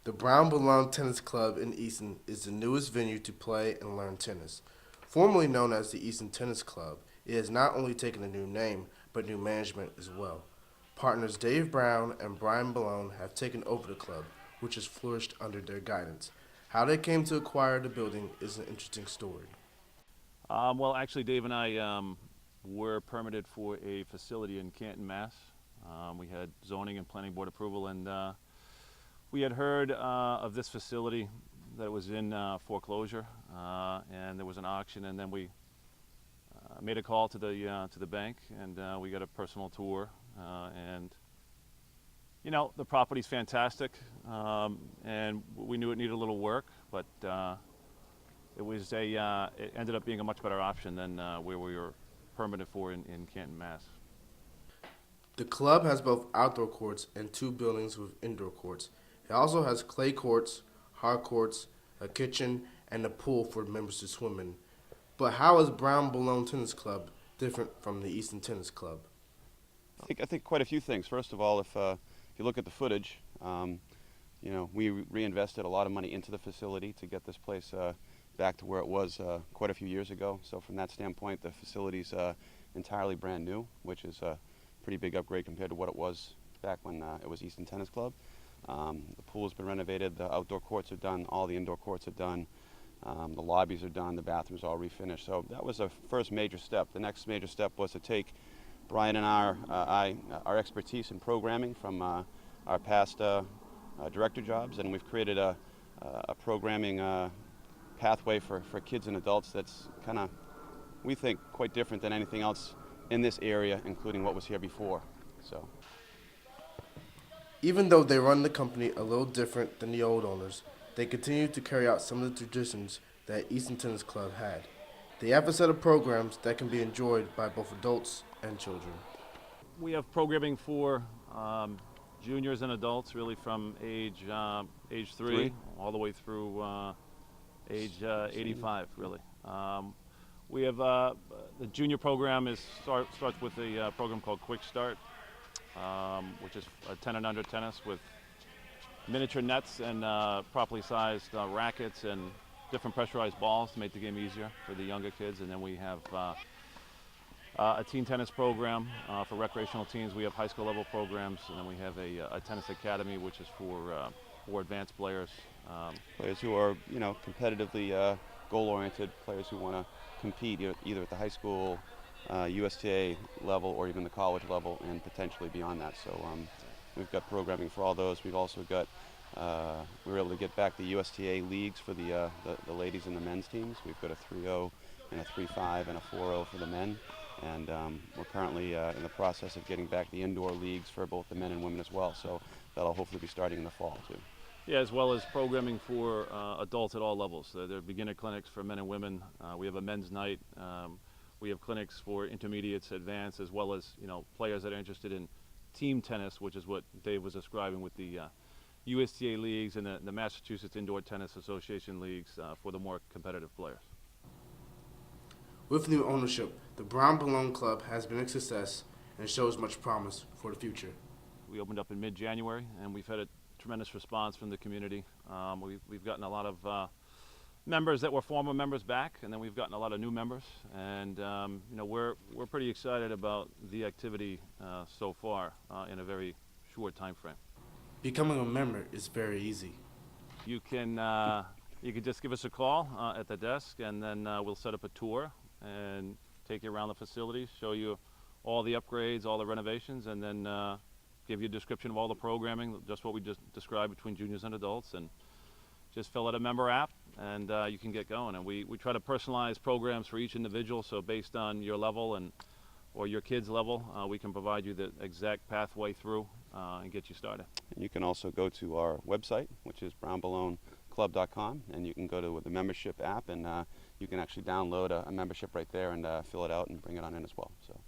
The Brown Billone Tennis Club in Easton is the newest venue to play and learn tennis. Formerly known as the Easton Tennis Club, it has not only taken a new name, but new management as well. Partners Dave Brown and Brian Billone have taken over the club, which has flourished under their guidance. How they came to acquire the building is an interesting story. Well, actually, Dave and I were permitted for a facility in Canton, Mass. We had zoning and planning board approval, and we had heard of this facility that it was in foreclosure, and there was an auction, and then we made a call to the bank, and we got a personal tour, and the property's fantastic, and we knew it needed a little work, but it ended up being a much better option than where we were permitted for in Canton, Mass. The club has both outdoor courts and two buildings with indoor courts. It also has clay courts, hard courts, a kitchen, and a pool for members to swim in. But how is Brown Billone Tennis Club different from the Easton Tennis Club? I think quite a few things. First of all, if you look at the footage, we reinvested a lot of money into the facility to get this place back to where it was quite a few years ago. So from that standpoint, the facility's entirely brand new, which is a pretty big upgrade compared to what it was back when it was Easton Tennis Club. The pool's been renovated, the outdoor courts are done, all the indoor courts are done, the lobbies are done, the bathrooms are all refinished. So that was a first major step. The next major step was to take Brian and our expertise in programming from our past director jobs, and we've created a programming pathway for kids and adults that's kind of, we think, quite different than anything else in this area, including what was here before. So, Even though they run the company a little different than the old owners, they continue to carry out some of the traditions that Easton Tennis Club had. They have a set of programs that can be enjoyed by both adults and children. We have programming for juniors and adults, really from age 3 all the way through age 85, really. We have the junior program starts with a program called Quick Start, which is 10 and under tennis with miniature nets and properly sized rackets and different pressurized balls to make the game easier for the younger kids. And then we have a teen tennis program for recreational teens. We have high school level programs, and then we have a tennis academy, which is for advanced players. players who are, competitively goal-oriented, players who want to compete either at the high school, USTA level, or even the college level, and potentially beyond that. So we've got programming for all those. We've also got, we were able to get back the USTA leagues for the ladies and the men's teams. We've got a 3-0 and a 3-5 and a 4-0 for the men. And we're currently in the process of getting back the indoor leagues for both the men and women as well. So that'll hopefully be starting in the fall too. Yeah, as well as programming for adults at all levels. There are beginner clinics for men and women. We have a men's night. We have clinics for intermediates, advanced, as well as players that are interested in team tennis, which is what Dave was describing with the USTA leagues and the Massachusetts Indoor Tennis Association leagues for the more competitive players. With new ownership, the Brown Billone Club has been a success and shows much promise for the future. We opened up in mid-January, and we've had a tremendous response from the community. We've gotten a lot of members that were former members back, and then we've gotten a lot of new members. And we're pretty excited about the activity so far in a very short time frame. Becoming a member is very easy. You can just give us a call at the desk, and then we'll set up a tour and take you around the facility, show you all the upgrades, all the renovations, and then give you a description of all the programming, just what we just described between juniors and adults, and just fill out a member app, and you can get going. And we try to personalize programs for each individual, so based on your level or your kid's level, we can provide you the exact pathway through and get you started. And you can also go to our website, which is brownbilloneclub.com, and you can go to the membership app, and you can actually download a membership right there and fill it out and bring it on in as well. So.